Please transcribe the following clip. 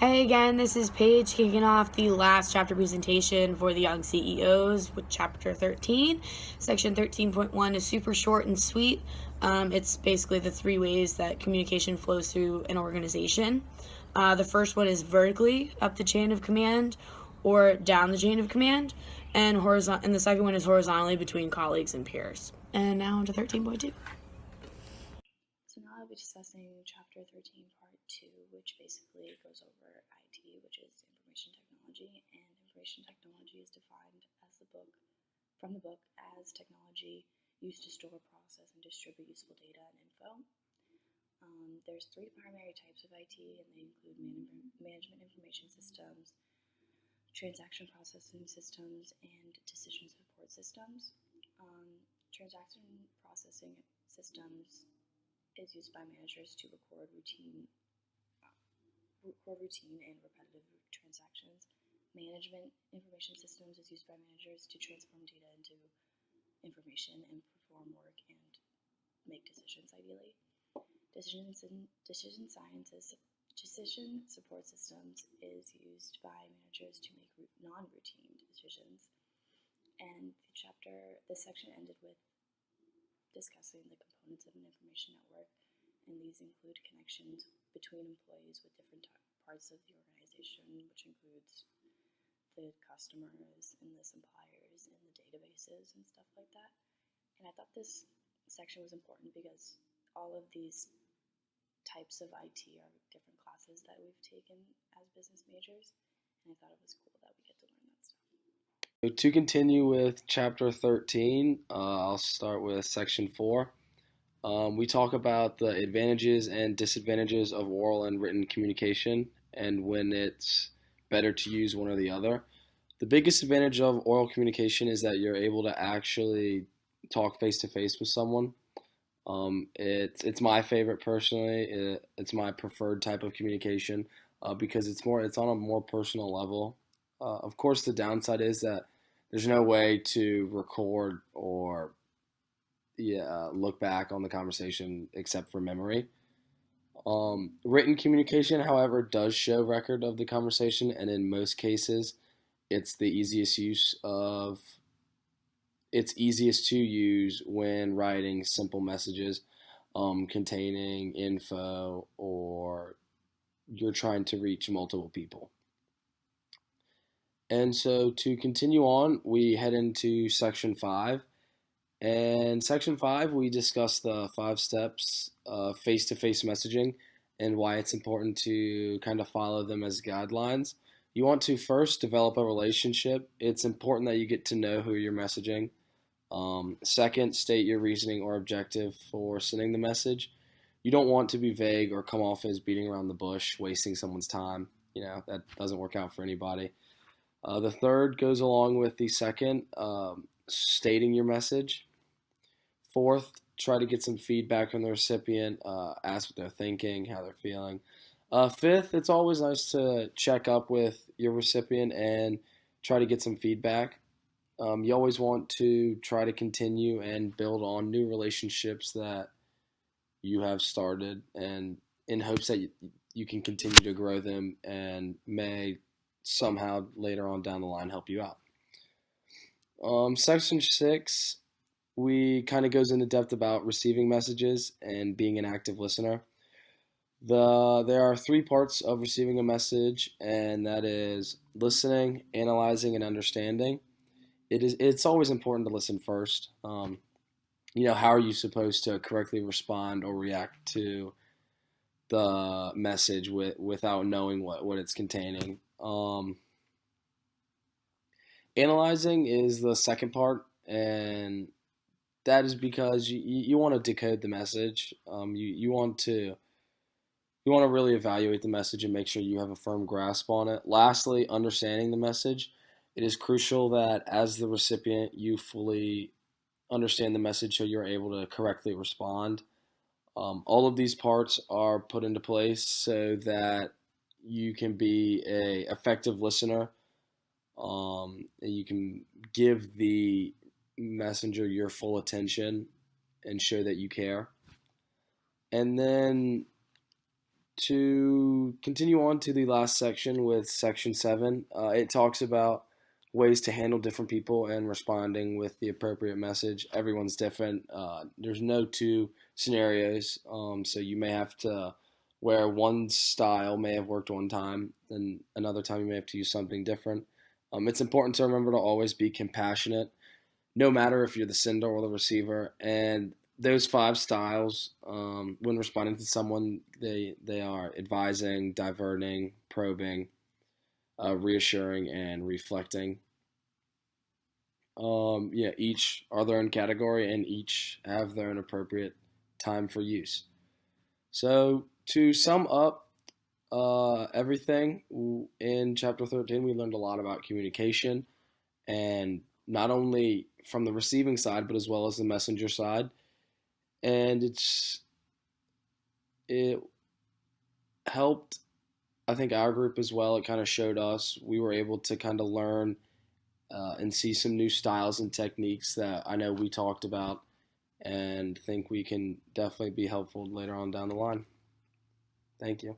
Hey again, this is Paige kicking off the last chapter presentation for the Young CEOs with Chapter 13. Section 13.1 is super short and sweet. It's basically the three ways that communication flows through an organization. The first one is vertically up the chain of command or down the chain of command, and the second one is horizontally between colleagues and peers. And now on to 13.2. So now I'll be discussing Chapter 13, Part 2, which basically goes over IT, which is information technology, and information technology is defined as from the book as technology used to store, process, and distribute useful data and info. There's three primary types of IT, and they include management information systems, transaction processing systems, and decision support systems. Transaction processing systems is used by managers to record routine and repetitive transactions. Management information systems is used by managers to transform data into information and perform work and make decisions ideally. Decision support systems is used by managers to make non-routine decisions. And the section ended with discussing the components of an information network, and these include connections between employees with different parts of the organization, which includes the customers and the suppliers and the databases and stuff like that. And I thought this section was important because all of these types of IT are different classes that we've taken as business majors, and I thought it was cool that we get to learn that stuff. So to continue with Chapter 13, I'll start with Section 4. We talk about the advantages and disadvantages of oral and written communication and when it's better to use one or the other. The biggest advantage of oral communication is that you're able to actually talk face to face with someone. It's my favorite personally. It's my preferred type of communication because it's on a more personal level. Of course, the downside is that there's no way to record or look back on the conversation except for memory. Written communication, however, does show record of the conversation, and in most cases, it's easiest to use when writing simple messages containing info or you're trying to reach multiple people. And so to continue on, we head into Section 5. And Section 5, we discuss the 5 steps of face-to-face messaging and why it's important to kind of follow them as guidelines. You want to first develop a relationship. It's important that you get to know who you're messaging. Second, state your reasoning or objective for sending the message. You don't want to be vague or come off as beating around the bush, wasting someone's time. That doesn't work out for anybody. The third goes along with the second, stating your message. Fourth, try to get some feedback from the recipient, ask what they're thinking, how they're feeling. Fifth, it's always nice to check up with your recipient and try to get some feedback. You always want to try to continue and build on new relationships that you have started, and in hopes that you can continue to grow them and may somehow later on down the line help you out. Section 6, we kind of goes into depth about receiving messages and being an active listener. There are 3 parts of receiving a message, and that is listening, analyzing, and understanding. It's always important to listen first. How are you supposed to correctly respond or react to the message without knowing what it's containing? Analyzing is the second part, and that is because you want to decode the message. You want to really evaluate the message and make sure you have a firm grasp on it. Lastly, understanding the message. It is crucial that as the recipient, you fully understand the message so you're able to correctly respond. All of these parts are put into place so that you can be an effective listener. You can give the messenger your full attention and show that you care. And then to continue on to the last section with section 7, it talks about ways to handle different people and responding with the appropriate message. Everyone's different. There's no two scenarios, so you may have to, where one style may have worked one time, then another time you may have to use something different. It's important to remember to always be compassionate, no matter if you're the sender or the receiver. And those 5 styles, when responding to someone, they are advising, diverting, probing, reassuring, and reflecting. Each are their own category, and each have their own appropriate time for use. So to sum up everything in Chapter 13, we learned a lot about communication, and not only from the receiving side, but as well as the messenger side. And it helped, I think, our group as well. It kind of showed us, we were able to kind of learn and see some new styles and techniques that I know we talked about, and think we can definitely be helpful later on down the line. Thank you.